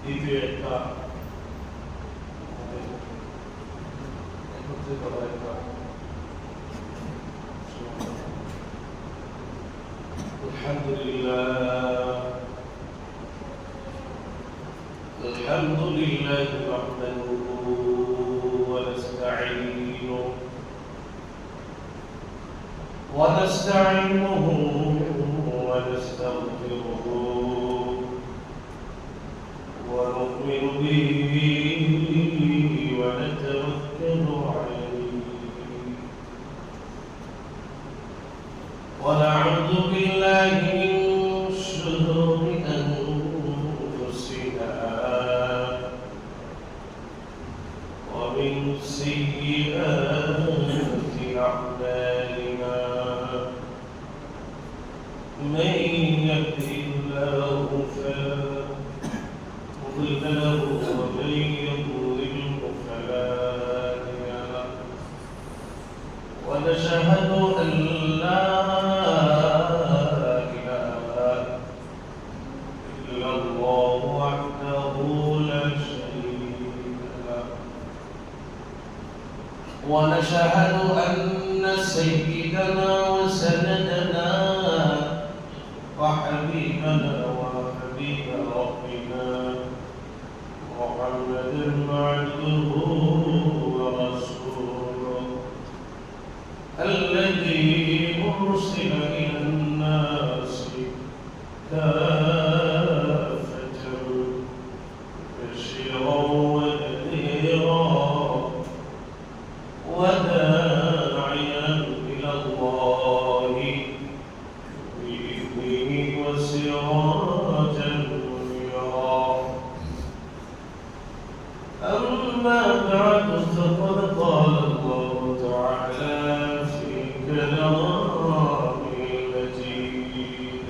দ্বিতীয় একটা الحمد لله نحمده ونستعينه ونستغفره ونؤمن به ونتوكل عليه ونعوذ بالله من شرور أنفسنا ومن سيئات أعمالنا من يهده الله فلا مضل له ومن يضلل فلا هادي له ونشهد أن لا إله إلا الله وحده لا شريك له ونشهد أن سيدنا وسندنا وحبيبنا وحبيب ربنا محمدا عبده ورسوله الذي أرسل إلى الناس كافة بشيرا ونذيرا وداعيا إلى الله بإذنه وسراجا منيرا أما بعد فقد قال الله تعالى في كلامه المجيد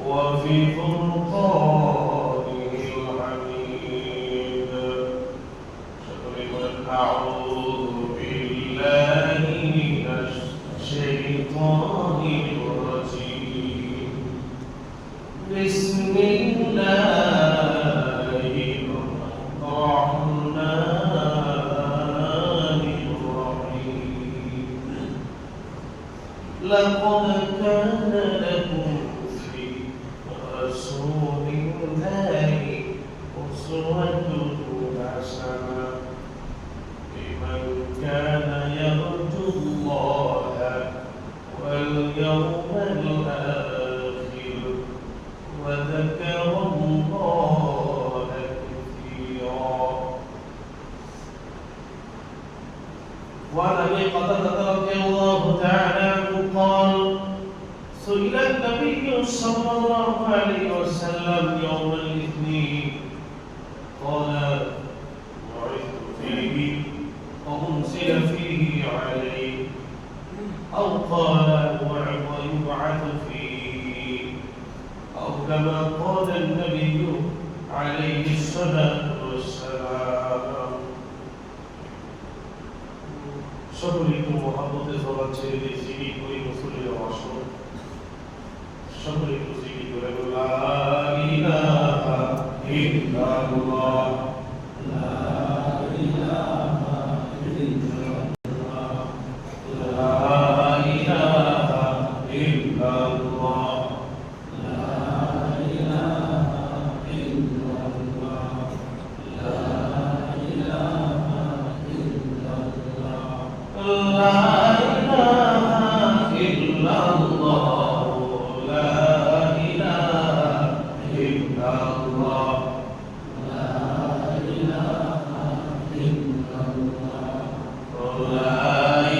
وفي فرقانه الحميد أعوذ بالله من الشيطان الرجيم بسم الله الرحمن الرحيم لقد كان لكم في رسول الله أسوة حسنة لمن كان يرجو الله واليوم الآخر وذكر الله كثيرا. وعن أبي قتادة رضي الله تعالى عنه قال سئل النبي صلى الله عليه وسلم يوم الاثنين قال بعثت فيه وأنزل فيه عليه أو قال ويبعث فيه أو كما قال النبي عليه الصلاة والسلام. সকলেই তো মহাব্বতে জবান ছেড়ে দিয়ে জিকির করি রাসূলের আসর সকলেই তো জিকির করে লা ইলাহা ইল্লাল্লাহ লা ইলাহা ইল্লাল্লাহ লা ইলাহা ইল্লাল্লাহ লা ইলাহা ইল্লাল্লাহ লা ইলাহা ইল্লাল্লাহ لا إله إلا الله لا إله إلا الله لا إله إلا الله لا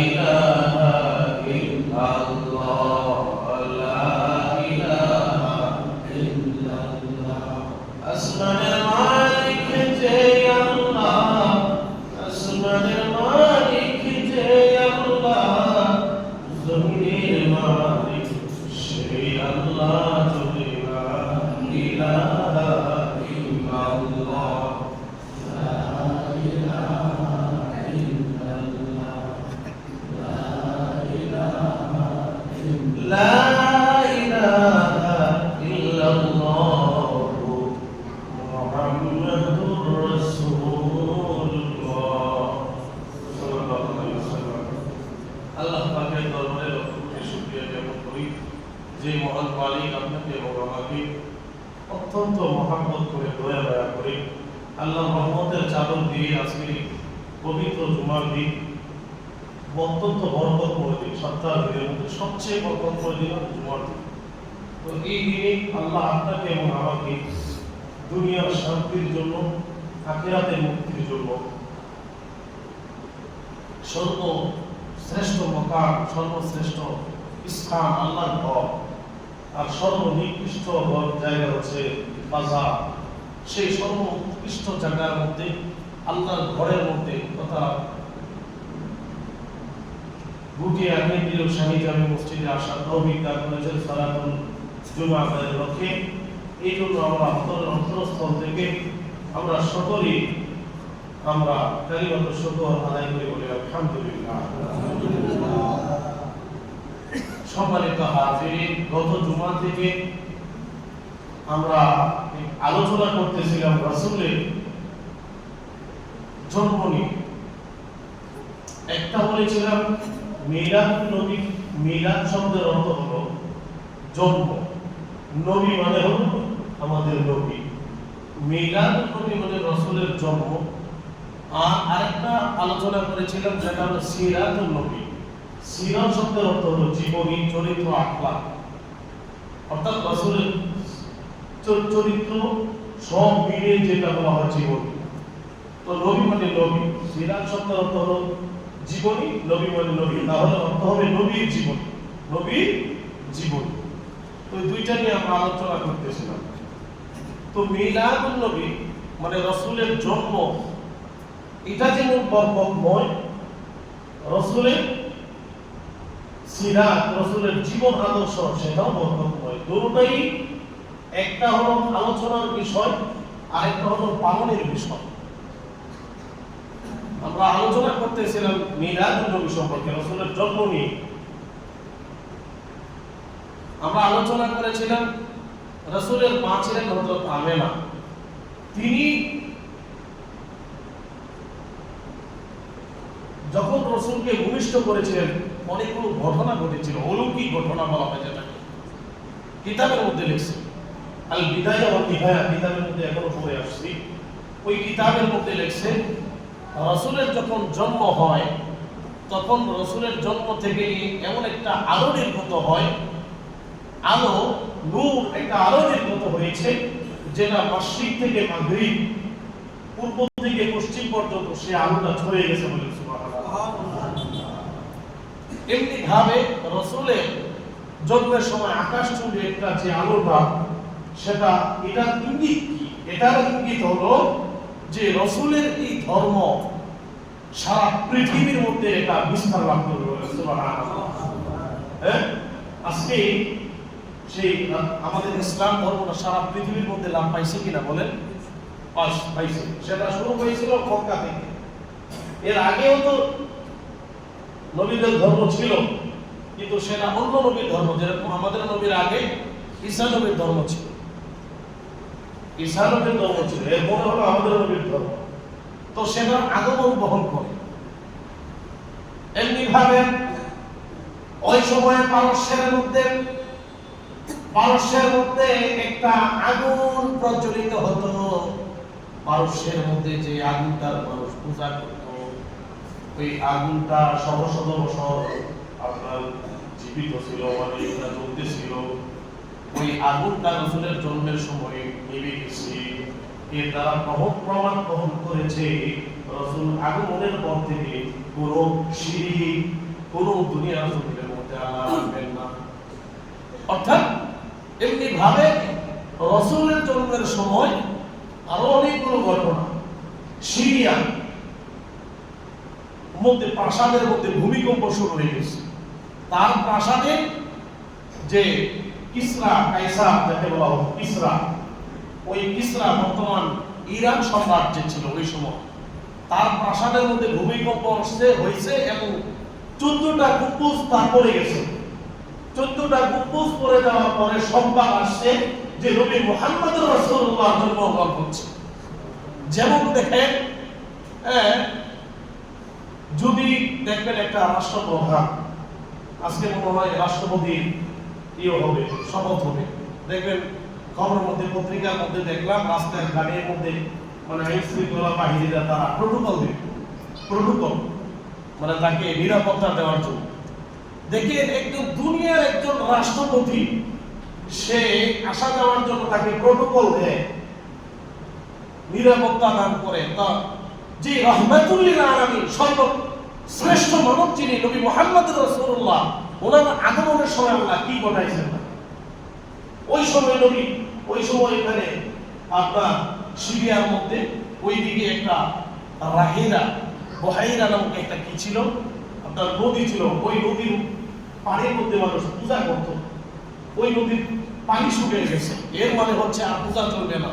إله إلا الله لا إله إلا الله أسمع المالك يا الله أسمع المالك يا الله زمير ما লা ইলাহা ইল্লাল্লাহ মুহাম্মাদুর রাসূলুল্লাহ সাল্লাল্লাহু আলাইহি ওয়াসাল্লাম। আল্লাহ পাকের দরবারে লক্ষ কোটি শুকরিয়া জ্ঞাপন করি যে মহান মালিক আপনাকে এবং আমাকে অত্যন্ত মহব্বত করে দয়া দয়া করে আল্লাহ রহমতের চাদর দিয়ে আজকে পবিত্র জুমার দিন অত্যন্ত বরকতময় দিন, সপ্তাহ দিনের মধ্যে সবচেয়ে বরকতময় দিন জুমার দিন। তো এই দিনে আল্লাহ আপনাকে এবং আমাকে দুনিয়ার শান্তির জন্য, আখিরাতের মুক্তির জন্য সর্বশ্রেষ্ঠ মকাম, সর্বশ্রেষ্ঠ স্থান আল্লাহর ঘর, আর সর্বনিকৃষ্ট জায়গা হচ্ছে বাজার। সেই সর্বোৎকৃষ্ট জায়গার মধ্যে আল্লাহর ঘরের মধ্যে তথা গুটিয়া কেন্দ্রীয় শাহী জামে মসজিদে আসার তৌফিক দান করেছেন সালাতুল জুমা আদায়ের লক্ষ্যে। এই জন্য আমরা অন্তরস্থল থেকে আমরা সকলেই আমরা কালিমাতুশ শুকর আদায় করে বলি আলহামদুলিল্লাহ। সম্মানিত হাজিরিন, গত জুমা থেকে আমরা আলোচনা করতেছিলাম রাসূলের জন্ম নিয়ে। একটা বলেছিলাম মিলাদুন নবী, মিলাদ শব্দের অর্থ হলো জন্ম, নবী মানে হলো আমাদের নবী, মিলাদুন নবী মানে রাসূলের জন্ম। আর আরেকটা আলোচনা করেছিলাম সেটা হলো সিরাতুন নবী। সিরাত শব্দের অর্থ হলো জীবনী, চরিত্র, আখলাক, অর্থাৎ রাসূলের চরিত্র সব মিলিয়ে যেটা বলা হয় জীবনী। তো নবী মানে নবী, সিরাত শব্দের অর্থ হলো জীবনী, নবী মানে নবী, তাহলে অর্থ হবে নবীর জীবনী, নবীর জীবনী। তো দুইটা নিয়ে আমরা আলোচনা করতেছিলাম। তো মিলাদুন নবী মানে রাসূলের জন্ম, এটা যেমন বরকতময়, রাসূলের সিরাত, রাসূলের জীবন আদর্শ সেটাও বরকতময়। দুটোই, একটা হলো আলোচনার বিষয় আর একটা হলো পালনের বিষয়। আমরা আলোচনা করতেছিলাম মিলাদুন নবী সম্পর্কে, রাসূলের জন্ম নিয়ে। আমরা আলোচনা করেছিলাম রাসূলের মা ছিলেন হযরত আমেনা। তিনি যখন রাসূলকে ভূমিষ্ঠ করেছিলেন অনেকগুলো ঘটনা ঘটেছিল, অলৌকিক ঘটনা বলা হয় যেটাকে কিতাবের মধ্যে লিখছে। আল বিদায়া ওয়াল নিহায়া কিতাবের মধ্যে এখনো পড়ে আসছি। ওই কিতাবের মধ্যে লিখছে রাসূলের যখন জন্ম হয় তখন রাসূলের জন্ম থেকে এমন একটা আলো নির্গত হয়, আলো নূর, একটা আলো নির্গত হয়েছে যেটা মাশরিক থেকে মাগরিব, পূর্ব থেকে পশ্চিম পর্যন্ত সে আলোটা ছড়িয়ে গেছে বলে সুবহানাল্লাহ। এমনি ভাবে রাসূলের জন্মের সময় আকাশ চুম্বি একটা যে আলোটা, সেটা এটা ইঙ্গিত কি? এটার ইঙ্গিত হলো যে রাসূলের এই ধর্ম সারা পৃথিবীর মধ্যে এটা বিস্তার লাভ করবে সুবহানাল্লাহ। হ্যাঁ, আজকে সেই আমাদের ইসলাম ধর্মটা সারা পৃথিবীর মধ্যে লাভ পাইছে কিনা বলেন? পাইছে। সেটা শুরু হয়েছিল মক্কা থেকে। এর আগেও তো নবীদের ধর্ম ছিল, কিন্তু সেটা অন্য নবীর ধর্ম। যেরকম আমাদের নবীর আগে ঈসা নবীর ধর্ম ছিল, ঈসা নবীর ধর্ম ছিল, এরপরে হলো আমাদের নবীর ধর্ম। তো সেটার আগমন বহন করে। এমনি ভাবে ওই সময়ে পারস্যের মধ্যে একটা আগুন প্রজ্বলিত হতো। পারস্যের মধ্যে যে আগুনটার মানুষ পূজা করত, ওই আগুনটা শত শত বছর আপনার জীবিত ছিল, মানে এটা জ্বলতেছিল। ওই আগুনটা রাসূলের জন্মের সময় নিভে গেছে। এর দ্বারা প্রমাণ বহন করেছে রাসূল আগমনের পর থেকে কোনো শিরক, কোনো দুনিয়ার জমিনের মধ্যে আল্লাহ রাখবেন না। অর্থাৎ এমনি ভাবে রাসূলের জন্মের সময় আরো অনেকগুলো ঘটনা। সিরিয়া মধ্যে প্রাসাদের মধ্যে ভূমিকম্প শুরু হয়ে গেছে। তার প্রাসাদে যে কিসরা, কাইসার যাকে বলা হয় কিসরা, ওই কিসরা বর্তমান ইরান সম্রাজ্য ছিল ওই সময়, তার প্রাসাদের মধ্যে ভূমিকম্প হয়েছে এবং 14টা গম্বুজ তার পড়ে গেছে। 14টা গম্বুজ পড়ে যাওয়ার পরে সংবাদ আসছে যে নবী মুহাম্মদ রাসূলুল্লাহ জন্মগ্রহণ করছে। যেমন দেখেন, যদি দেখবেন একটা রাষ্ট্রপ্রধান, আজকে মনে হয় রাষ্ট্রপতির হবে, শপথ হবে, দেখবেন খবরের মধ্যে, পত্রিকার মধ্যে দেখলাম রাস্তার গাড়ির মধ্যে মানে আইন শৃঙ্খলা বাহিনীরা তারা প্রোটোকল মানে তাকে নিরাপত্তা দেওয়ার জন্য। দেখেন একজন দুনিয়ার একজন রাষ্ট্রপতি সে আসা যাওয়ার জন্য তাকে প্রোটোকল দেয়, নিরাপত্তা দান করে। তা যে রাহমাতুল লিল আলামিন সর্বশ্রেষ্ঠ মানব যিনি নবী মুহাম্মদ রাসূলুল্লাহ, ওনার আগমনের সময় আল্লাহ কি ঘটাইছেন না? ওই সময় এখানে আপনার সিরিয়ার মধ্যে ওইদিকে একটা বহাইরা নামক একটা কি ছিল, আপনার নদী ছিল। ওই নদীর পানির মধ্যে মানুষ পূজা করত। ওই নদীর পানি শুকিয়ে গেছে, এর মানে হচ্ছে আর পূজা চলবে না।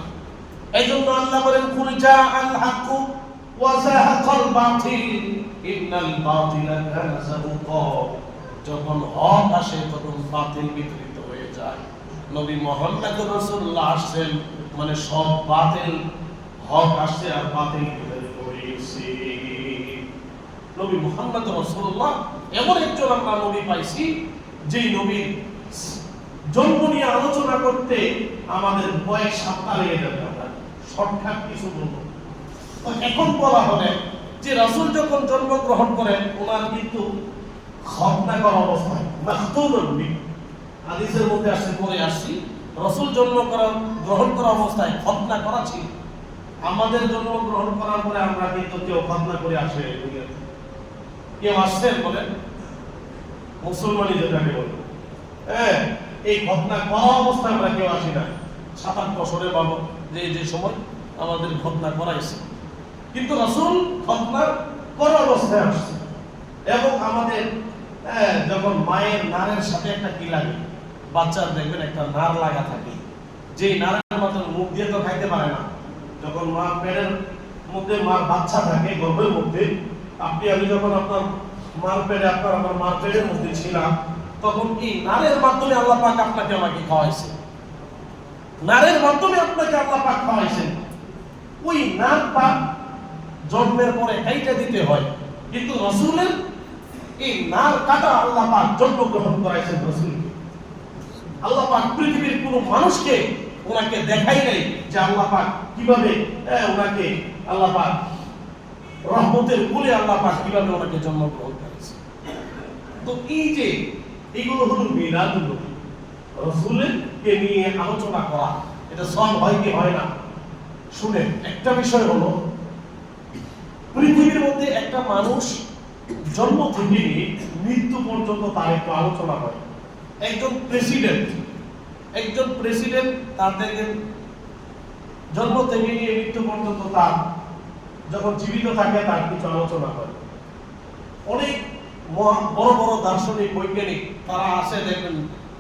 এই জন্য আল্লাহ বলেন কুল জা আল হাক্কু ওয়া যাহাকাল বাতিল ইন্নাল বাতিলা কানা যাহুকা। যখন হক আসে তখন বাতিল বিতরিত হয়ে যায়। নবী মুহাম্মদ রাসূলুল্লাহ আসছেন মানে সব বাতিল, হক আসছে আর বাতিল বিতরিত হয়ে গেছে। নবী মুহাম্মদ রাসূলুল্লাহ এমন একজন আমরা নবী পাইছি যেই নবীর জন্ম নিয়ে আলোচনা করতে আমাদের কয়েক সপ্তাহ লেগে যাবে। আমরা শর্টকাট কিছু বলবো। এখন বলা হবে যে রাসূল যখন জন্মগ্রহণ করেন ওনার কিন্তু খতনা করা অবস্থায় মাখতুনুন বি, হাদিসের মধ্যে আসছে, পরে আসছি, রাসূল গ্রহণ করা অবস্থায় খতনা করা ছিল। আমাদের জন্ম গ্রহণ করার পরে আমরা কিন্তু কেউ খতনা করে আসে, কেউ আসছেন বলেন মুসলমানি যেটাকে বলে, এই খতনা করা অবস্থায় আমরা কেউ আসি না। 7-8 বছরের বাবা যে সময় আমাদের খতনা করাইছে, কিন্তু রাসূল খতনা করা অবস্থায় আসছে। এবং আমাদের যখন মায়ের নারের সাথে একটা কি লাগে, বাচ্চার দেখবেন একটা নার লাগা থাকে, যেই নারের মতন মুখ দিয়ে তো খাইতে পারে না। যখন মা পেটের মধ্যে মার বাচ্চা থাকে গর্ভের মধ্যে, আমি যখন আপনার মার পেটে আমার মার পেটের মধ্যে ছিলাম, তখন এই নারের মাধ্যমে আল্লাহ পাক আপনাকে আমাকে খাওয়াইছে। নারের মাধ্যমে আপনাকে আল্লাহ পাক খাওয়াইছেন। ওই নার পাক জন্মের পরে কাইটা দিতে হয়, কিন্তু রাসূলের এই নার কাটা আল্লাহ পাক জন্মগ্রহণ করাইছেন রাসূলকে। আল্লাহ পাক পৃথিবীর কোনো মানুষকে ওনাকে দেখাই নাই যে আল্লাহ পাক কিভাবে ওনাকে আল্লাহ পাক রহমতের কোলে আল্লাহ পাক কিভাবে ওনাকে জন্মগ্রহণ করেছে। তো এই যে এগুলো হলো মিলাদুন নবী, রাসূলকে নিয়ে আলোচনা করা, এটা সব হয় কি হয় না? শুনেন, একটা বিষয় হলো পৃথিবীর মধ্যে একটা মানুষ জন্ম থেকে নিয়ে মৃত্যু পর্যন্ত তার একটু আলোচনা হয়। একজন প্রেসিডেন্ট তার দেখেন জন্ম থেকে নিয়ে মৃত্যু পর্যন্ত তার যখন জীবিত থাকে তার কিছু আলোচনা হয়। অনেক বড় বড় দার্শনিক বৈজ্ঞানিক তারা আসে, দেখবেন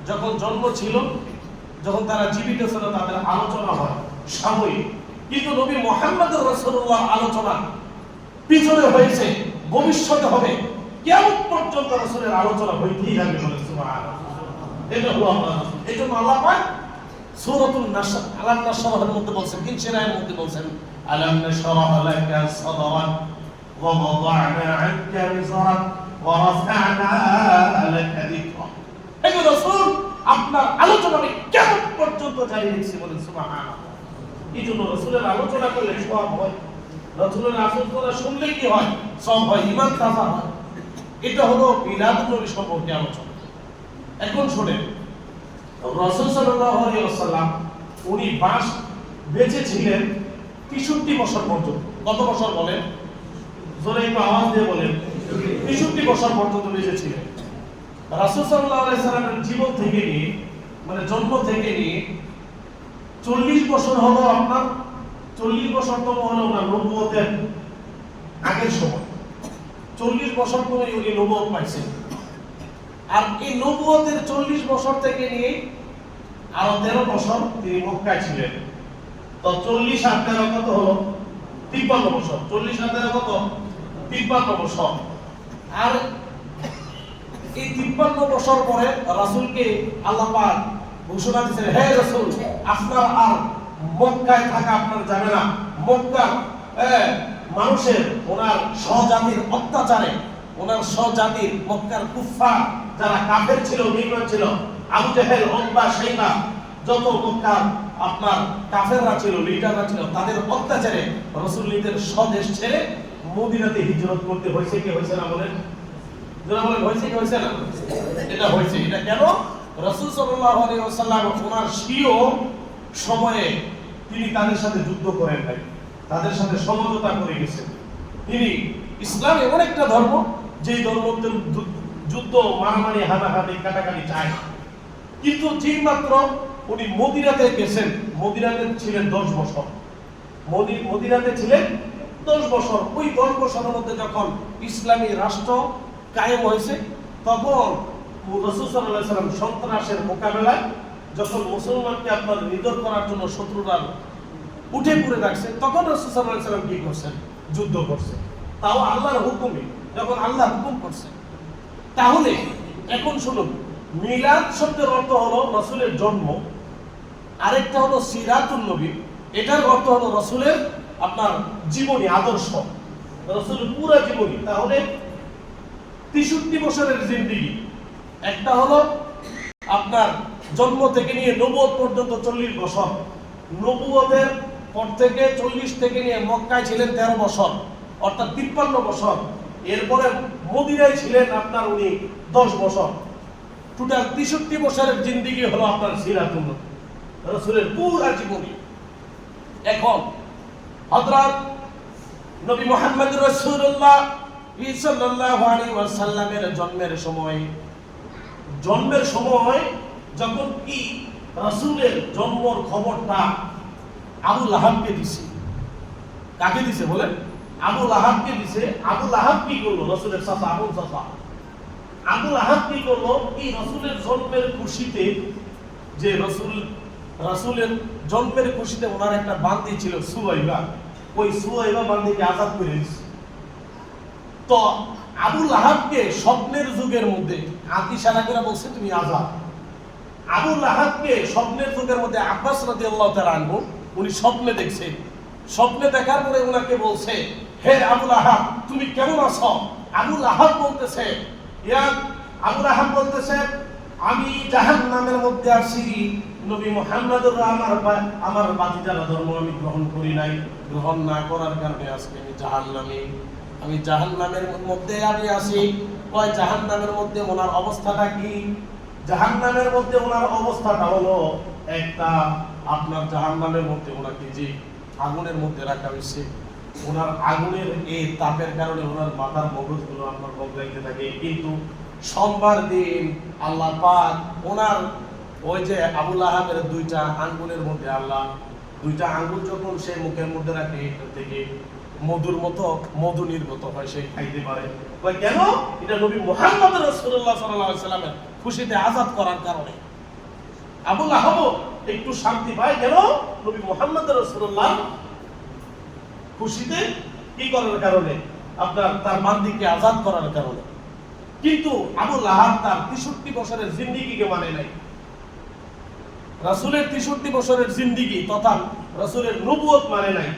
যখন জন্ম ছিল, যখন তারা জীবিত ছিল তাদের আলোচনা হয় সাময়িক। কিন্তু নবী মুহাম্মদ রাসূলুল্লাহ আলোচনা পিছনে হয়েছে, ভবিষ্যতে হবে, কিয়ামত পর্যন্ত রাসূলের আলোচনা হইতেই থাকবে। বলেন সুবহানাল্লাহ। এটা হলো আমরা এইজন্য আল্লাহ পাক সূরাতুন নাসর আলাম নাশরাহের মধ্যে বলছেন, কিনশিরাহের মধ্যে বলছেন আলাম নাশরাহ লাকা সাদরাক ওয়া ওয়াদা'না আনকা বিজরাক ওয়া রাফা'না লাকা যিকরাক। এই রাসূল আপনার আলোচনা আমি কিয়ামত পর্যন্ত জারি রেখেছি। বলেন সুবহানাল্লাহ। এইজন্য রাসূলের আলোচনা করলে সওয়াব হয়, রাসূলের আলোচনা শুনলে কি হয়? সওয়াব হয়, ঈমান তাজা হয়। এটা হলো মিলাদুন নবী সম্পর্কে আলোচনা। এখন শুনেন, রাসূল সাল্লাল্লাহু আলাইহি ওয়াসাল্লাম উনি বেঁচে ছিলেন 63 বছর পর্যন্ত। কত বছর বলেন? জোরে একটু আওয়াজ দিয়ে বলেন। 63 বছর পর্যন্ত বেঁচে ছিলেন। রাসূল সাল্লাল্লাহু আলাইহি ওয়াসাল্লামের জীবন থেকে নিয়ে মানে জন্ম থেকে নিয়ে 40 বছর হলো আপনার, 40 বছর তো হলো না নবুয়তের আগের সময়। 40 বছর পরে উনি নবুয়ত পাইছেন। আর এই নবুয়তের 40 বছর থেকে নিয়ে আরো 13 বছর তিনি মক্কায় ছিলেন। তো 40 আর 13 কত হলো? 53 বছর। 40 আর 13 কত? 53 বছর। আর এই 53 বছর পরে রাসূলকে আল্লাহ পাক ঘোষণা দিয়েছেন, হে রাসূল, আপনার আর মক্কায় থাকা আপনার যাবে না। মক্কার মানুষের ওনার স্বজাতির অত্যাচারে, ওনার স্বজাতির মক্কার কুফফার যারা কাফের ছিল, বেঈমান ছিল, আবু জাহেল, উতবা, শাইবা, যত মক্কার আপনার কাফেররা ছিল, লিডাররা ছিল, তাদের অত্যাচারে রাসূল নিজের স্বদেশ ছেড়ে মদিনাতে হিজরত করতে হয়েছে। কি হয়েছে না বলেন? যারা বলেন হয়েছে কি হয়েছে না? এটা হয়েছে। এটা কেন? রাসূল সাল্লাল্লাহু আলাইহি ওয়াসাল্লাম ওনার স্বীয় সময়ে তিনি তাদের সাথে যুদ্ধ করেন নাই, তাদের সাথে সমঝোতা করে গেছেন। তিনি ইসলাম এমন একটা ধর্ম যে ধর্মতে যুদ্ধ, মারামারি, হানাহানি, কাটাকাটি চায়। কিন্তু যেই মাত্র উনি মদিনাতে গেছেন, মদিনাতে ছিলেন 10 বছর, মদিনাতে ছিলেন 10 বছর। ওই 10 বছরের মধ্যে যখন ইসলামী রাষ্ট্র কায়েম হয়েছে, তখন রাসূল সাল্লাল্লাহু আলাইহি ওয়াসাল্লাম সন্ত্রাসের মোকাবেলায় যখন মুসলমানকে আপনার নিধন করার জন্য শত্রুরা উঠে পড়ে রাখছে, তখন রাসূল সাল্লাল্লাহু আলাইহি ওয়াসাল্লাম কি করছেন? যুদ্ধ করছে। তাও আল্লাহর হুকুমে, যখন আল্লাহ হুকুম করছে। তাহলে এখন শুনুন, মিলাদ শব্দের অর্থ হলো রাসূলের জন্ম, আরেকটা হলো সিরাতুন নবী, এটার অর্থ হলো রাসূলের আপনার জীবনী, আদর্শ, রাসূলের পুরো জীবনী। তাহলে 63 বছরের জিন্দেগি, একটা হলো আপনার জন্ম থেকে নিয়ে নবুয়ত পর্যন্ত 40 বছর, নবুয়তের পর থেকে 40 থেকে নিয়ে মক্কায় ছিলেন 13 বছর, অর্থাৎ 53 বছর। এরপরে মদিনায় ছিলেন আপনার উনি 10 বছর। টোটাল 63 বছরের জিন্দেগি হলো আপনার সিরাতুন নবী, রাসূলের পুরো জীবনী। এখন হযরত নবী মুহাম্মদ রাসূলুল্লাহ সাল্লাল্লাহু আলাইহি ওয়াসাল্লামের জন্মের সময় যখন কি রাসূলের জন্মের খবরটা আবু লাহাবকে দিছে। কাকে দিছে বলেন? আবু লাহাবকে দিছে। আবু লাহাব কি করলো? রাসূলের চাচা, আবুল চাচা আবু লাহাব কি করলো? এই রাসূলের জন্মের খুশিতে, যে রাসূলের জন্মের খুশিতে ওনার একটা বান্দি ছিল সুয়াইবা, ওই সুয়াইবা বান্দিকে আযাদ করে দিছে। তো আবু লাহাবকে স্বপ্নের যুগের মধ্যে ইশারা করে বলছে তুমি আযাদ। আবু লাহাবকে স্বপ্নের যুগের মধ্যে আব্বাস রাদিয়াল্লাহু তাআলা আনহু উনি স্বপ্নে দেখছে। স্বপ্নে দেখার পরে ওনাকে বলছে, হে আবু লাহাব, তুমি কেমন আছো? আবু লাহাব বলতেছে, আমি জাহান্নামের মধ্যে আছি। নবী মুহাম্মদুর আমার বাতিজারা ধর্ম আমি গ্রহণ করি নাই, গ্রহণ না করার কারণে আজকে আমি জাহান্নামের মধ্যে আমি আছি। কয় জাহান্নামের মধ্যে ওনার অবস্থাটা কি? জাহান্নামের মধ্যে ওনার অবস্থাটা হলো একটা আপনার জাহান্নামের মধ্যে ওনাকে যে আগুনের মধ্যে রাখা হয়েছে, ওনার আগুনের এই তাপের কারণে ওনার মাথার মগজগুলো আপনার বদলাইতে থাকে। কিন্তু সোমবার দিন আল্লাহ পাক ওনার ওই যে আবু লাহাবের 2টা আঙ্গুলের মধ্যে আল্লাহ 2টা আঙ্গুল যখন সে মুখের মধ্যে রাখে, এটা থেকে মধুর মতো মধু নির্গত হয়, সে খাইতে পারে। কেন? এটা নবী মুহাম্মদ রাসূলুল্লাহ সাল্লাল্লাহু আলাইহি ওয়াসাল্লামের খুশিতে আযাদ করার কারণে আবু লাহাব একটু শান্তি পায়। কেন? নবী মুহাম্মদ রাসূলুল্লাহ খুশিতে কি করার কারণে, আপনার তার বান্দিকে আযাদ করার কারণে। কিন্তু আবু লাহাব তার 63 বছরের জিন্দেগিকে মানে নাই। রাসূলের 63 বছরের জিন্দেগি তথা রাসূলের নবুয়ত মানে নাই,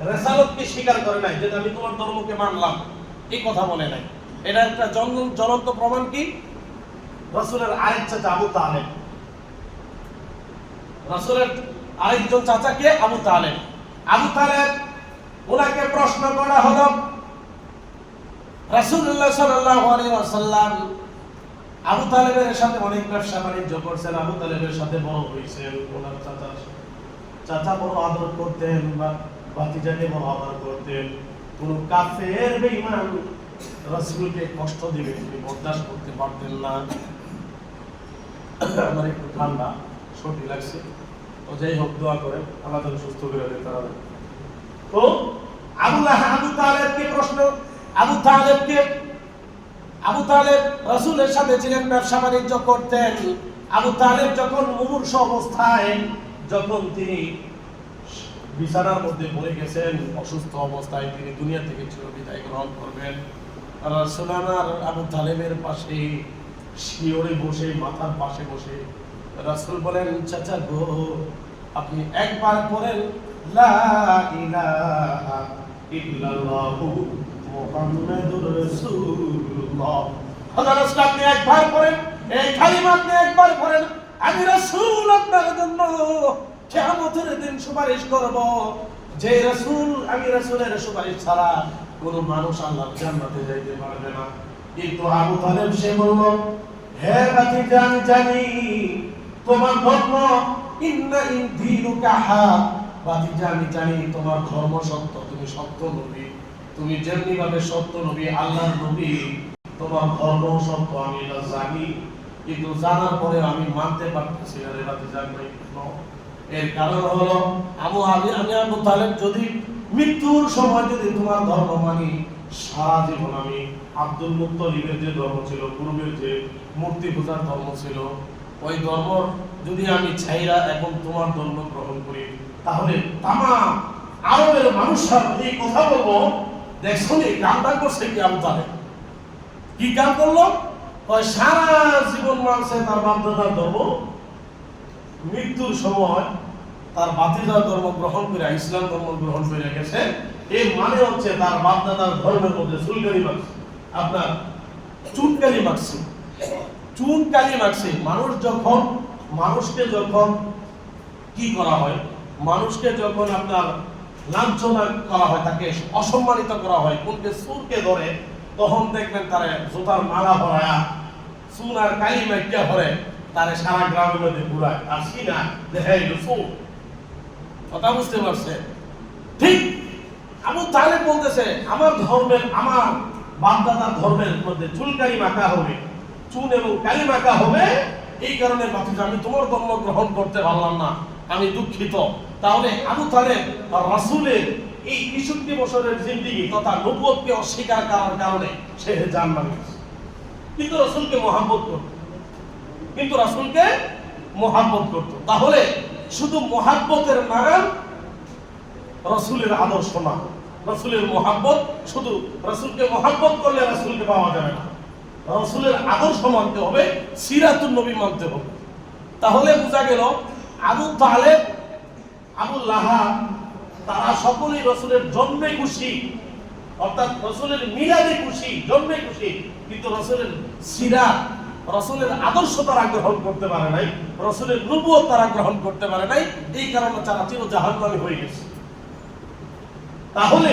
রিসালাতকে স্বীকার করে নাই, যে আমি তোমার ধর্মকে মানলাম, এই কথা বলে নাই। এটা একটা জ্বলন্ত প্রমাণ কি? রাসূলের আরেক চাচা আবু তালেব, রাসূলের আরেকজন চাচাকে আবু তালেব। আবু তালেব ওনাকে প্রশ্ন করা হলো, রাসূলুল্লাহ সাল্লাল্লাহু আলাইহি ওয়াসাল্লাম আবু তালেবের সাথে অনেক ব্যবসা বাণিজ্য করছেন, আবু তালেবের সাথে বড় হয়েছেন, ওনার চাচা বড় আদর করতেন বা ভাতিজাকে বড় আদর করতেন। কোন কাফের বেঈমান রাসূলকে কষ্ট দিবে তিনি বরদাশত করতে পারতেন না। আমার একটু ঠান্ডা সর্দি লাগছে, তো যাই হোক দোয়া করেন আমাদের সুস্থ করে দেন তারা। তো আবু তালেবকে প্রশ্ন, আবু তালেব রাসূলের সাথে ছিলেন, ব্যবসা বাণিজ্য করতেন। আবু তালেব যখন মুমূর্ষ অবস্থায়, যখন তিনি বিছানার মধ্যে পড়ে গেছেন, অসুস্থ অবস্থায় তিনি দুনিয়া থেকে চিরবিদায় গ্রহণ করবেন, রাসূল আমার আবু তালেবের পাশে শিওরে বসে, মাথার পাশে বসে রাসূল বলেন, চাচা গো, আপনি একবার পড়েন লা ইলাহা ইল্লাল্লাহু মুহাম্মাদুর রাসূলুল্লাহ। হযরত রাসূল আপনি একবার পড়েন, এই কালিমা আপনি একবার পড়েন, আমি রাসূল আপনার জন্য কিয়ামতের দিন সুপারিশ করব। যে রাসূল, আমি রাসূলের সুপারিশ ছাড়া কোনো মানুষ আল্লাহর জান্নাতে যাইতে পারবে না। কিন্তু আবু তালেব সে বলল, হে ভাতিজা, আমি জানি তোমার ধর্ম ইন্না ইনদিনুকা হক। ভাতিজা, আমি জানি তোমার ধর্ম সত্য, তুমি সত্য নবী, তুমি যেমনি ভাবে সত্য নবী, আল্লাহর নবী, তোমার ধর্ম সত্য, আমি এটা জানি। কিন্তু জানার পরে আমি মানতে পারতেছি না রে ভাতিজা। এর কারণ হলো আমি আবু তালেব যদি মৃত্যুর সময় যদি তোমার ধর্ম মানি, সারা জীবন আমি আব্দুল মুত্তালিবের যে ধর্ম ছিল, পূর্বের যে মূর্তি পূজার ধর্ম ছিল, ওই ধর্ম যদি আমি ছাইরা এখন তোমার ধর্ম গ্রহণ করি, তাহলে তামাম আরবের মানুষরা এই কথা বলবো, দেখছো এই কামটা করছে কি আবু তালেব? কি কাম করলো? সারা জীবন মানছে তার বাপদাদার ধর্ম, মৃত্যুর সময় তার বাতিদার ধর্ম গ্রহণ করে ইসলাম ধর্ম গ্রহণ করে গেছে। এর মানে হচ্ছে তার বাপদাদার ধর্মের মধ্যে চুলকালি মারছে, আপনার চুনকালি মারছে, চুনকালি মারছে। মানুষকে যখন কি করা হয়, মানুষকে যখন আপনার লাঞ্ছনা করা হয়, তাকে অসম্মানিত করা হয়, কোনকে চুরকে ধরে, তখন দেখবেন তারে জোতার মালা ভরায়া চুন আর কালি মাইকা ভরে তারে সারা গ্রামের মধ্যে ঘুরায়, আর সিনা যে হ্যাঁ চুর। কথা বুঝতে পারছে? ঠিক আবু তালেব বলতেছে, আমার ধর্মের, আমার বাপদাদার ধর্মের মধ্যে চুলকালি মাখা হবে, চুন এবং কালি মাখা হবে, এই কারণে ভাতিজা আমি তোমার ধর্ম গ্রহণ করতে পারলাম না, আমি দুঃখিত। তাহলে আবু তালেব রাসূলের এই ৬৩ বছরের জিন্দেগি তথা নবুয়তকে অস্বীকার করার কারণে সে জাহান্নামে গেছে। কিন্তু রাসূলকে মহব্বত করত, কিন্তু রাসূলকে মহব্বত করত। তাহলে শুধু মহব্বতের নাম রাসূলের আদর্শ না, রাসূলের মহব্বত, শুধু রাসূলকে মহব্বত করলে রাসূলকে পাওয়া যাবে না, রাসূলের আদর্শ মানতে হবে, সিরাতুন নবী মানতে হবে। তাহলে বোঝা গেল আবু তালেব, আবু লাহাব, তারা সকলেই রাসূলের জন্মে খুশি, অর্থাৎ রাসূলের মিলাদে খুশি, জন্মে খুশি, কিন্তু রাসূলের সিরাত, রাসূলের আদর্শ তারা গ্রহণ করতে পারে নাই, রাসূলের নবুয়ত তারা গ্রহণ করতে পারে নাই, এই কারণে তারা চির জাহান্নামী হয়ে গেছে। তাহলে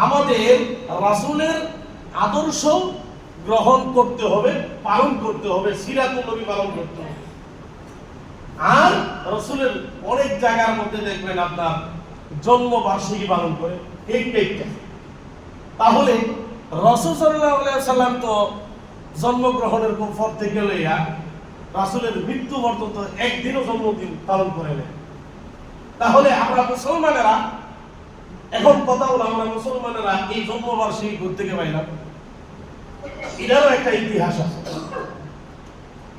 আমাদের রাসূলের আদর্শ গ্রহণ করতে হবে, পালন করতে হবে, সিরাতুন নবী পালন করতে হবে। আর রাসূলের অনেক জায়গার মধ্যে দেখবেন আপনার জন্ম বার্ষিকী পালন করে, একটা। তাহলে রাসূল সাল্লাল্লাহু আলাইহি ওয়াসাল্লাম তো জন্মগ্রহণের পর থেকে লইয়া রাসূলের মৃত্যু পর্যন্ত একদিনও জন্মদিন পালন করে নেয়। তাহলে আমরা মুসলমানেরা, এখন কথা হলো, আমরা মুসলমানেরা এই জন্মবার্ষিকী করতে গিয়ে পাইলাম, এটারও একটা ইতিহাস আছে।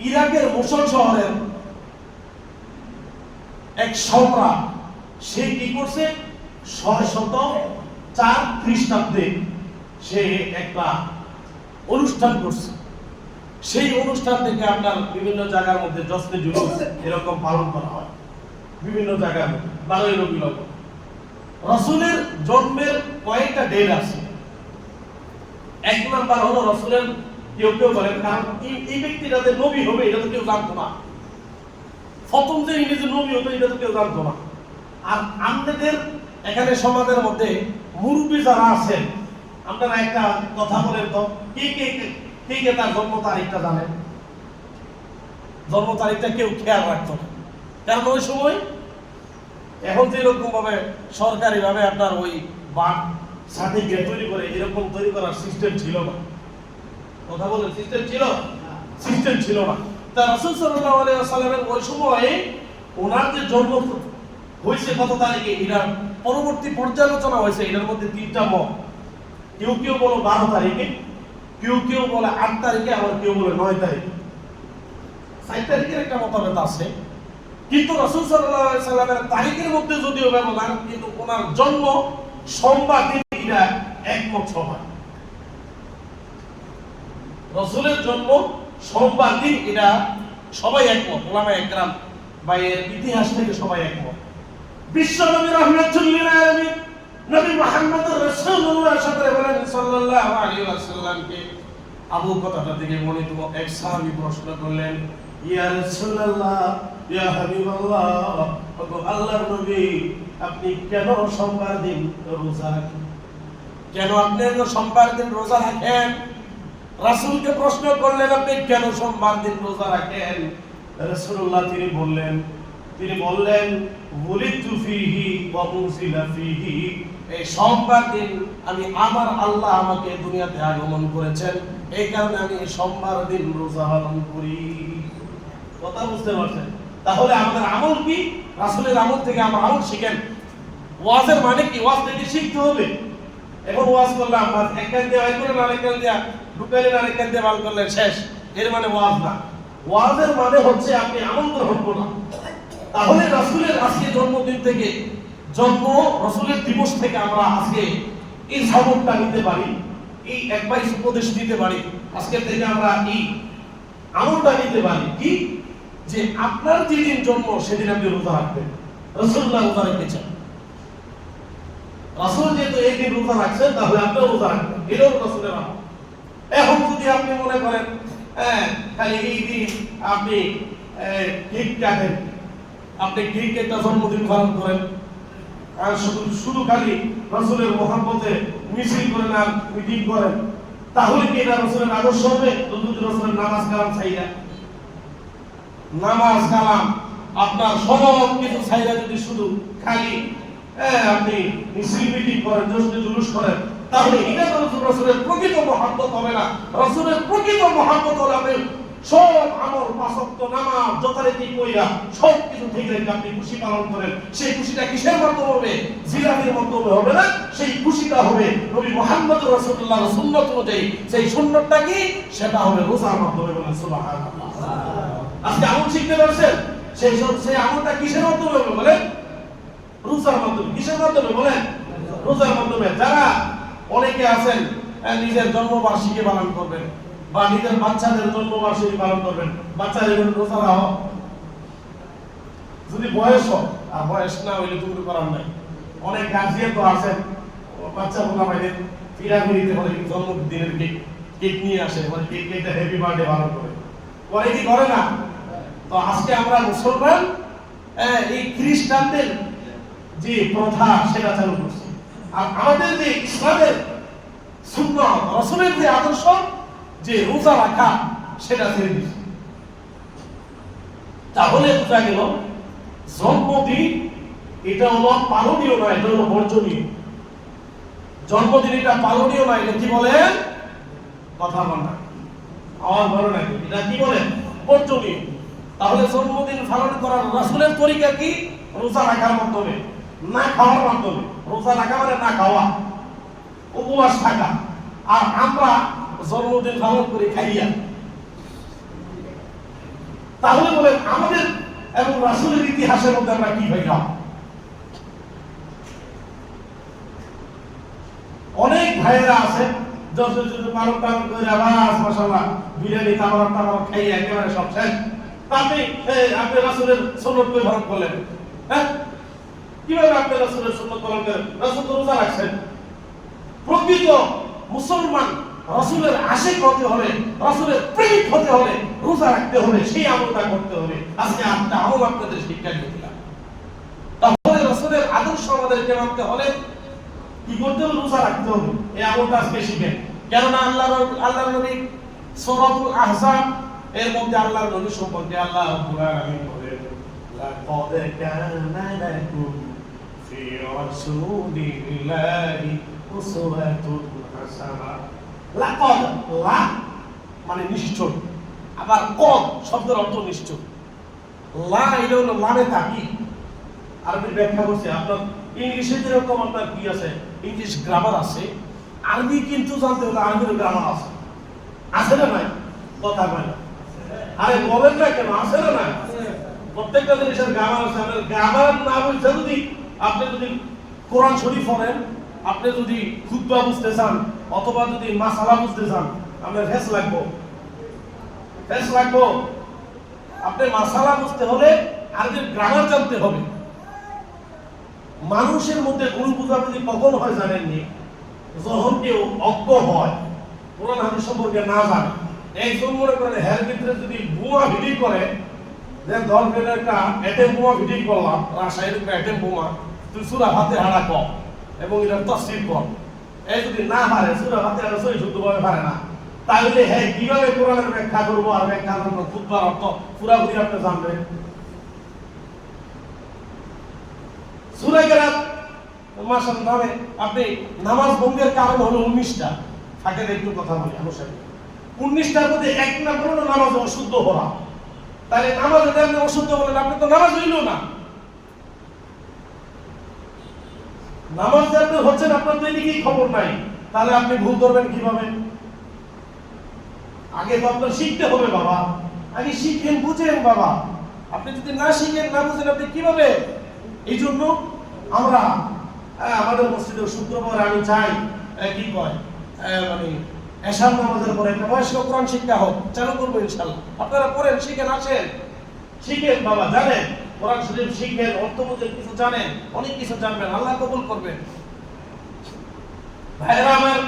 ইরাকের মোসুল শহরের এক সম্রাট, সে কি করছে, 604 খ্রিস্টাব্দে সে একটা অনুষ্ঠান করছে। সেই অনুষ্ঠান থেকে আপনার বিভিন্ন জায়গার মধ্যে জশ্নে জুলুস এরকম পালন করা হয়, বিভিন্ন জায়গার মধ্যে 12ই রবিউল আউয়াল। রাসূলের জন্মের কয়েকটা ডেট আছে। এক নাম্বার হলো রাসূলের, কেউ বলেন, কারণ এই ব্যক্তিটা যে নবী হবে এটা তো কেউ জানতো না, প্রথম যে ইনি যে নবী হতো এটা তো কেউ জানতো না। আর আমাদের এখানে সমাজের মধ্যে মুরব্বী যারা আছেন, আপনারা একটা কথা বলেন তো, কে তার জন্ম তারিখটা জানেন? জন্ম তারিখটা কেউ খেয়াল রাখতো না, কারণ ওই সময় এখন যেরকম ভাবে সরকারি ভাবে আপনার ওই বার্থ সার্টিফিকেট তৈরি করে, এরকম তৈরি করার সিস্টেম ছিল না। কথা বলেন, সিস্টেম ছিল না। তা রাসূল সাল্লাল্লাহু আলাইহি ওয়াসাল্লামের ওই সময়ে ওনার যে জন্ম হয়েছে কত তারিখে, এটা পরবর্তী পর্যালোচনা হয়েছে। এটার মধ্যে 3টা মত, কেউ বলে 12 তারিখে, কেউ বলে 8 তারিখে, আবার কেউ বলে 9 তারিখে। 4 তারিখের একটা মতভেদ আছে। কিন্তু রাসূল সাল্লাল্লাহু আলাইহি ওয়াসাল্লামের তারিখের মধ্যে যদিও ব্যবধান, কিন্তু ওনার জন্ম সোমবার দিন, এটা একমত সভা। রাসূলের জন্ম সোমবার দিন, এটা সবাই একমত, ওলামায়ে একরাম বা এর ইতিহাস থেকে সবাই একমত। বিশ্ব নবী রাহমাতুল লিল আলামিন নবী মুহাম্মদুর রাসূলুল্লাহ সাল্লাল্লাহু আলাইহি ওয়াসাল্লামকে আবু কতাদা থেকে বর্ণিত এক সাহাবী প্রশ্ন করলেন, ইয়া রাসূলুল্লাহ, ইয়া হাবিবাল্লাহ, ওগো আল্লাহর নবী, আপনি কেন সোমবার দিন রোজা রাখেন? কেন আপনি সোমবার দিন রোজা রাখেন? রাসূলকে প্রশ্ন করলেন, আপনি কেন সোমবার দিন রোজা রাখেন? রাসূলুল্লাহ তিনি বললেন ওয়ালিদতু ফীহি ওয়া উনজিলা ফীহি, এই সোমবার দিন আমার আল্লাহ আমাকে দুনিয়াতে আগমন করেছেন, এই কারণে আমি সোমবার দিন রোজা পালন করি। কথা বুঝতে পারছেন? তাহলে আমাদের আমল কি? রাসূলের আমল থেকে আমরা আমল শিখেন। ওয়াজের মানে কি? ওয়াজ থেকে শিখতে হবে। এখন ওয়াজ করলাম, এক কান দিয়ে বাইর করলেন, আরেক কান দিয়ে ঢুকাইলেন, আরেক কান দিয়ে বাইর করলেন, শেষ। এর মানে ওয়াজ না। ওয়াজের মানে হচ্ছে আপনি আমল গ্রহণ করুন। তাহলে রাসূলের আজকে জন্মদিন থেকে, রাসূলের দিবস থেকে আমরা আজকে এই সবকটা নিতে পারি, এই অ্যাডভাইস উপদেশ দিতে পারি। আজকে থেকে আমরা এই আমলটা নিতে পারি কি, যে আপনার যেদিন জন্ম সেদিন আপনি রোজা রাখবেন। রাসূলুল্লাহ রোজা রেখেছেন, রাসূল যেহেতু এই দিন রোজা রাখছেন, তাহলে আপনিও রোজা রাখবেন। এটাও রাসূলের আমল। এখন যদি আপনি মনে করেন খালি এই দিন আপনি কেক কাটেন, আপনি কেক একটা জন্মদিন পালন করেন, আর শুধু খালি রাসূলের মহব্বতে মিছিল করেন আর মিটিং করেন, তাহলে কি এটা রাসূলের আদর্শ হবে? যদি রাসূলের নামাজ কালাম ছাইরা, নামাজ কালাম আপনার সব কিছু ছাইরা যদি শুধু খালি আপনি মিছিল মিটিং করেন, জশ্ন জুলুস করেন, তাহলে এটা তো রাসূলের প্রকৃত মহব্বত হবে না। রাসূলের প্রকৃত মহব্বত হলে আপনি সব আমল, পাঁচ ওয়াক্ত নামাজ যথারীতি কইরা সব কিছু ঠিক রেখে আপনি খুশি পালন করেন। সেই খুশিটা কিসের মাধ্যমে হবে? জিলাপির মাধ্যমে হবে না, সেই খুশিটা হবে নবী মুহাম্মদ রাসূলুল্লাহর সুন্নাত অনুযায়ী। সেই সুন্নাতটা কি? সেটা হবে রোজার মাধ্যমে। বলেন সুবহানাল্লাহ। আজকে আমল শিখতে পারছেন, সেই আমলটা কিসের মাধ্যমে হবে? বলেন রোজার মাধ্যমে। কিসের মাধ্যমে? বলেন রোজার মাধ্যমে। যারা অনেকে আছেন নিজের জন্মবার্ষিকী পালন করবেন বা নিজের বাচ্চাদের জন্মবার্ষিকী পালন করবেন, বাচ্চাদের রোজা রাখো, যদি বয়স হয়, আর বয়স না হইলে তুমি করার নাই। অনেক গার্জিয়ান তো আছেন, বাচ্চা বোনা ভাইদের পিরামিডে হলে জন্মদিনের কেক নিয়ে আসে, মানে কেকটা হ্যাপি বার্থডে পালন করে কি করে না? তো আজকে আমরা মুসলমান এই খ্রিস্টানদের যে প্রথা সেটা চালু করছি, আর আমাদের যে ইসলামের সুন্নাত, রাসূলের যে আদর্শ যে রোজা রাখা, সেটা ছেড়ে দিচ্ছি। তাহলে বোঝা গেল জন্মদিন এটা হলো পালনীয় না, এটা হলো বর্জনীয়। জন্মদিন এটা পালনীয় না, এটা কি বলেন? কথা বল না, আওয়াজ বলো না, এটা কি বলেন? বর্জনীয়। তাহলে জন্মদিন পালন করার রাসূলের তরিকা কি? রোজা রাখার মাধ্যমে, না খাওয়ার মাধ্যমে। রোজা রাখা মানে না খাওয়া, উপবাস থাকা। আর আমরা জন্মদিন পালন করি খাইয়া। তাহলে বলেন আমাদের এবং রাসূলের ইতিহাসের মধ্যে আমরা কি পাইলাম? অনেক ভাইয়েরা আছে পালন করে আবার মাশাআল্লাহ বিরিয়ানি তামাক খাইয়া একেবারে সব শেষ। আপনি রাসূলের সুন্নাত কই পালন করলেন? কিভাবে আপনি রাসূলের সুন্নাত পালন করেন? রাসূল তো রোজা রাখছেন। প্রকৃত মুসলমান রাসূলের আশিক হতে হলে, রাসূলের প্রেমিক হতে হলে রোজা রাখতে হবে, সেই আমলটা করতে হবে। আজকে একটা আমল আপনাদের শিক্ষা দিয়েছিলাম। তাহলে রাসূলের আদর্শ আমাদেরকে মানতে হলে কি করতে হবে? রোজা রাখতে হবে। এই আমলটা আজকে শিখেন। কেননা আল্লাহর নবী সূরাতুল আহজাব এর মধ্যে আল্লাহর নবী সম্পর্কে আল্লাহ রাব্বুল আলামিন বলেন, লাকাদ কানা লাকুম ফি রাসূলিল্লাহি উসওয়াতুন হাসানাহ। লাকাদ, লা মানে নিশ্চয়, আবার কদ শব্দের অর্থ নিশ্চয়। লা এটা হলো লামে তাকিদ। আরবি ব্যাখ্যা করছে, আপনার ইংলিশে যেরকম আপনার কি আছে, ইংলিশ গ্রামার আছে, আরবি কিন্তু জানতে হলে আরবির গ্রামার আছে। আছে না নাই? কথা বলে আরে বলেন না কেন? আছে না নাই? প্রত্যেকটা জিনিসের গ্রামার আছে। আপনার গ্রামার না বুঝতে আপনি যদি কোরআন শরীফ পড়েন, আপনি যদি খুতবা বুঝতে চান অথবা যদি মাসালা বুঝতে চান, আপনার ফেস লাগবে। ফেস রাখবো। আপনি মাসালা বুঝতে হলে আরবির গ্রামার জানতে হবে। মানুষের মধ্যে ভুল বুঝাবুঝি কখন হয় জানেননি? যখন কেউ অজ্ঞ হয়, কোরআন হাদিস সম্পর্কে না জানে। একজন মনে করেন হের ভিতরে যদি বোমা ভিডি করে, যে ধরবেন একটা অ্যাটেম বোমা ভিডি করলাম, রাসায়নিক অ্যাটেম বোমা, তুই সূরা ফাতিহা কর এবং এটা তাফসীর কর। এই যদি না পারে, সূরা ফাতিহা সহি শুদ্ধভাবে পারে না, তাহলে হ্যাঁ কিভাবে কোরআনের ব্যাখ্যা করবো আর ব্যাখ্যা করবো খুতবার অর্থ পুরাপুরি আপনি জানবেন। সূরা কেরাত মাসাল নামে আপনি নামাজ ভঙ্গের কারণ হলো 19টা। ফাঁকে একটু কথা বলি অনুসারী, 19টার মধ্যে এক নাম্বার হলো নামাজ অশুদ্ধ হওয়া। তাহলে নামাজ যদি আপনি অশুদ্ধ বলেন, আপনি তো নামাজ হইল না। নামাজ যে আপনি হচ্ছেন, আপনার তো এদিকেই খবর নাই, তাহলে আপনি ভুল করবেন কিভাবে? আগে তো আপনার শিখতে হবে বাবা, আগে শিখেন বুঝেন বাবা। আপনি যদি না শিখেন না বুঝেন, আপনি কিভাবে? এই জন্য আমরা আমাদের মসজিদে শুক্রবার আমি চাই কি কয় মানে এশার নামাজের পরে একটা বয়স্ক কোরআন শিক্ষা হোক, চালু করবো ইনশাআল্লাহ। আপনারা পড়েন, শিখেন, আসেন, শিখেন বাবা, জানেন কোরআন শরীফ শিখেন, অর্থ বুঝেন, কিছু জানেন, অনেক কিছু জানবেন, আল্লাহ কবুল করবেন। ভাইরা আমার,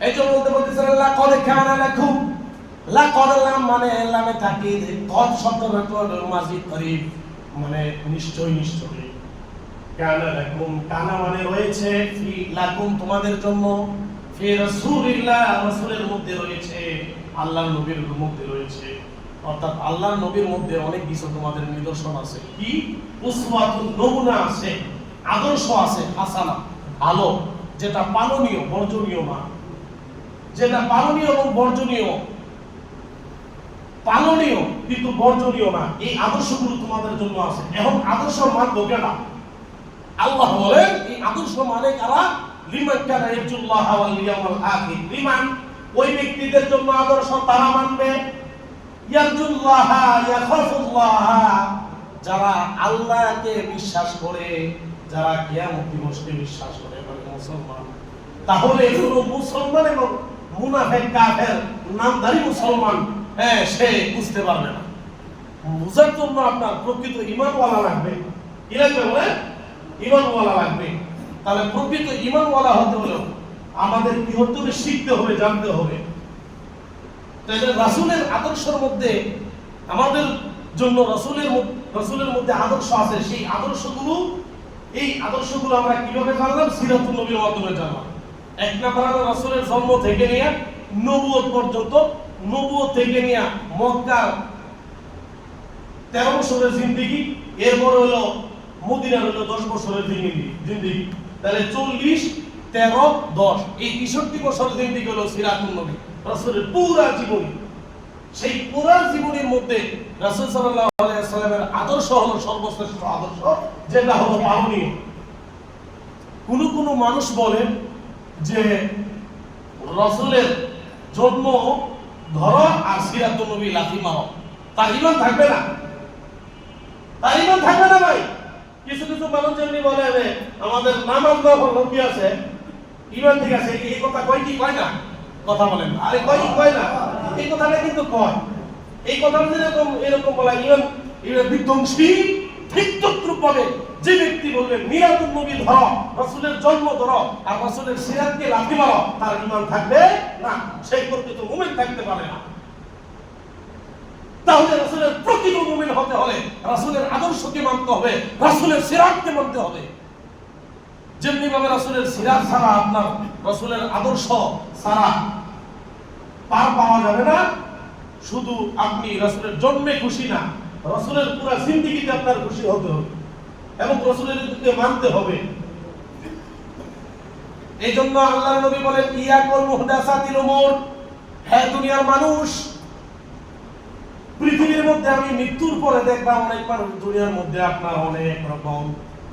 এই জন্য বলতেছেন আল্লাহ কদ কানা লাকুম, লা কদলাম মানে লামে তাকিদ, কদ শব্দটা মাজিদ করিব মানে নিশ্চয় নিশ্চয়। কানা লাকুম, কানা মানে রয়েছে, ফি লাকুম তোমাদের জন্য, ফি রাসূলিল্লাহ রাসূলের মধ্যে রয়েছে, আল্লাহর নবীর মধ্যে রয়েছে, অর্থাৎ আল্লাহর নবীর মধ্যে অনেক কিছু তোমাদের নিদর্শন আছে। কি? উসওয়াতুন, নমুনা আছে, আদর্শ আছে, হাসানা ভালো, যেটা পালনীয়, বর্জনীয় না। যেটা পালনীয় এবং বর্জনীয়, পালনীয় কিন্তু বর্জনীয় না, এই আদর্শগুলো তোমাদের জন্য আছে। এখন আদর্শ মানবো কেনা? আল্লাহ বলেন এই আদর্শ মানে কারা? লিমান কানা ইয়ারজুল্লাহ ওয়াল ইয়াউমাল আখির, লিমান ওই ব্যক্তিদের জন্য আদর্শ, তারা মানবে ইয়ারজুল্লাহ ইয়াখাফুল্লাহ, যারা আল্লাহকে বিশ্বাস করে, যারা কিয়ামত দিবসকে বিশ্বাস করে, মানে মুসলমান। তাহলে কোনো মুসলমান এবং মুনাফিক কাফের নামধারী মুসলমান সে বুঝতে পারবে না। বুঝার জন্য আপনার প্রকৃত ঈমানওয়ালা লাগবে। কি লাগবে বলে? ঈমানওয়ালা লাগবে। তাহলে প্রকৃত ঈমানওয়ালা হতে হলে আমাদের কি হতে হবে? শিখতে হবে, জানতে হবে। তাহলে রাসূলের আদর্শের মধ্যে আমাদের জন্য রাসূলের মধ্যে আদর্শ আছে। সেই আদর্শগুলো আমরা কিভাবে জানলাম? সিরাতুন নবীর মাধ্যমে জানলাম। এক নাম্বার হলো রাসূলের জন্ম থেকে নিয়ে নবুয়ত পর্যন্ত, নবুয়ত থেকে নিয়ে মক্কার 13 বছরের জিন্দেগি, এরপরে হলো মদিনার হলো 10 বছরের জিন্দেগি। তাহলে 40, 13, 10 এই 63 বছরের জিন্দেগি হলো সিরাতুন নবী, রাসূলের পুরা জীবনী। সেই পুরা জীবনীর মধ্যে রাসূল সাল্লাল্লাহু আলাইহি ওয়াসাল্লামের আদর্শ হলো সর্বশ্রেষ্ঠ আদর্শ, যেটা হলো পালনীয়। কোন মানুষ বলেন যে রাসূলের জন্ম ধরো আর সিরাতুন নবী লাথি মারো, তার ঈমান থাকবে না, তার ঈমান থাকবে না ভাই। কিছু মানুষ যেমনি বলে আমাদের নামাজ না হলো কি আছে, ঈমান ঠিক আছে, এই কথা কয় কি কয় না? কথা বলেন, আরে কয় কি কয় না? এই কথাটা কিন্তু কয়। এই কথাটা এরকম বলা ঈমান বিধ্বংসী ঠিক তদ্রুপ হবে। যে ব্যক্তি বলবে মিলাদুন নবী ধরো, রাসূলের জন্ম ধরো আর রাসূলের সিরাতকে লাথি মারো, তার ঈমান থাকবে না, সেই প্রকৃত মুমিন থাকতে পারে না। তাহলে রাসূলের প্রকৃত মুমিন হতে হলে রাসূলের আদর্শকে মানতে হবে, রাসূলের সিরাতকে মানতে হবে। যেমনি ভাবে রাসূলের সিরাত ছাড়া, আপনার রাসূলের আদর্শ ছাড়া পার পাওয়া যাবে না। শুধু আপনি রাসূলের জন্মে খুশি না, রাসূলের পুরো জিন্দেগিতে আপনার খুশি হতে হবে এবং রাসূলের দিকে মানতে হবে। এই জন্য আল্লাহর নবী বলেন ইয়াকুল মুহদাসাতিল উমুর, হে দুনিয়ার মানুষ, পৃথিবীর মধ্যে আমি মৃত্যুর পরে দেখলাম অনেক মানুষ দুনিয়ার মধ্যে আপনার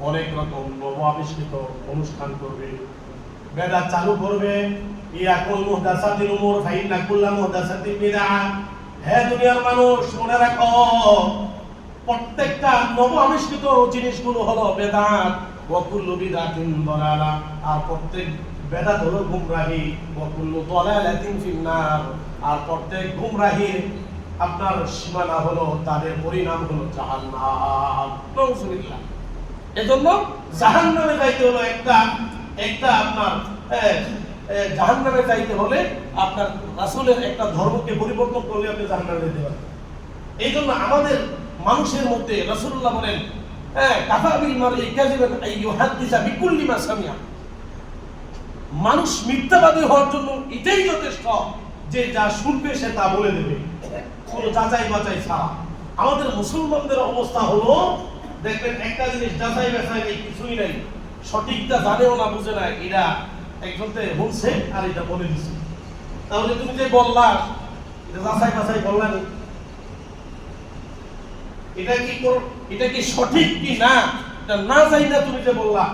অনেক রকম নব আবিষ্কৃত অনুষ্ঠান করবে, বেদাত চালু করবে। ইয়াকুল মুহদাসাতিল উমুর ফাইন্না কুল্লা মুহদাসাতিন বিদআহ, হে দুনিয়ার মানুষ মনে রাখো, প্রত্যেকটা নব আবিষ্কৃত জিনিসগুলো হলো বেদাত, ওয়া কুল্লু বিদআতিন দালালা, আর প্রত্যেক বেদাত হলো গুমরাহি, ওয়া কুল্লু দালালাতিন ফিন্নার, আর প্রত্যেক গুমরাহির আপনার সীমানা হলো, তাদের পরিণাম হলো জাহান্নাম। নাউযুবিল্লাহ। এজন্য জাহান্নামে যাইতে হলো একটা আপনার জাহান্নামে যাইতে হলে আপনার রাসূলের একটা ধর্মকে পরিবর্তন করলে আপনি জাহান্নামে যেতে পারবেন। এই জন্য আমাদের মানুষের মধ্যে রাসূলুল্লাহ বলেন, কাফা বিল মারই কাযিবান আই ইউহাদ্দিসা বিকুল্লি মা সামিআ। মানুষ মিথ্যাবাদী হওয়ার জন্য এটাই যথেষ্ট যে যা শুনবে সে তা বলে দেবে, কোনো যাচাই বাছাই ছাড়া। আমাদের মুসলমানদের অবস্থা হলো, দেখবেন একটা জিনিস যাচাই বাছাই নেই, কিছুই নাই, সঠিকটা জানেও না, বুঝে না, এরা একজনতে বলছে আর এটা বলে দিচ্ছে। তাহলে তুমি যে বললা এটা যাচাই বাছাই করলা নি, এটা কি সঠিক কি না, এটা না জানি না তুমি যে বললা,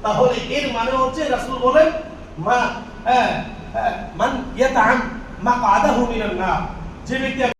তাহলে এর মানে হচ্ছে রাসূল বলেন মান ইয়াতাআম মাকআদাহু মিনান নার, যে ব্যক্তি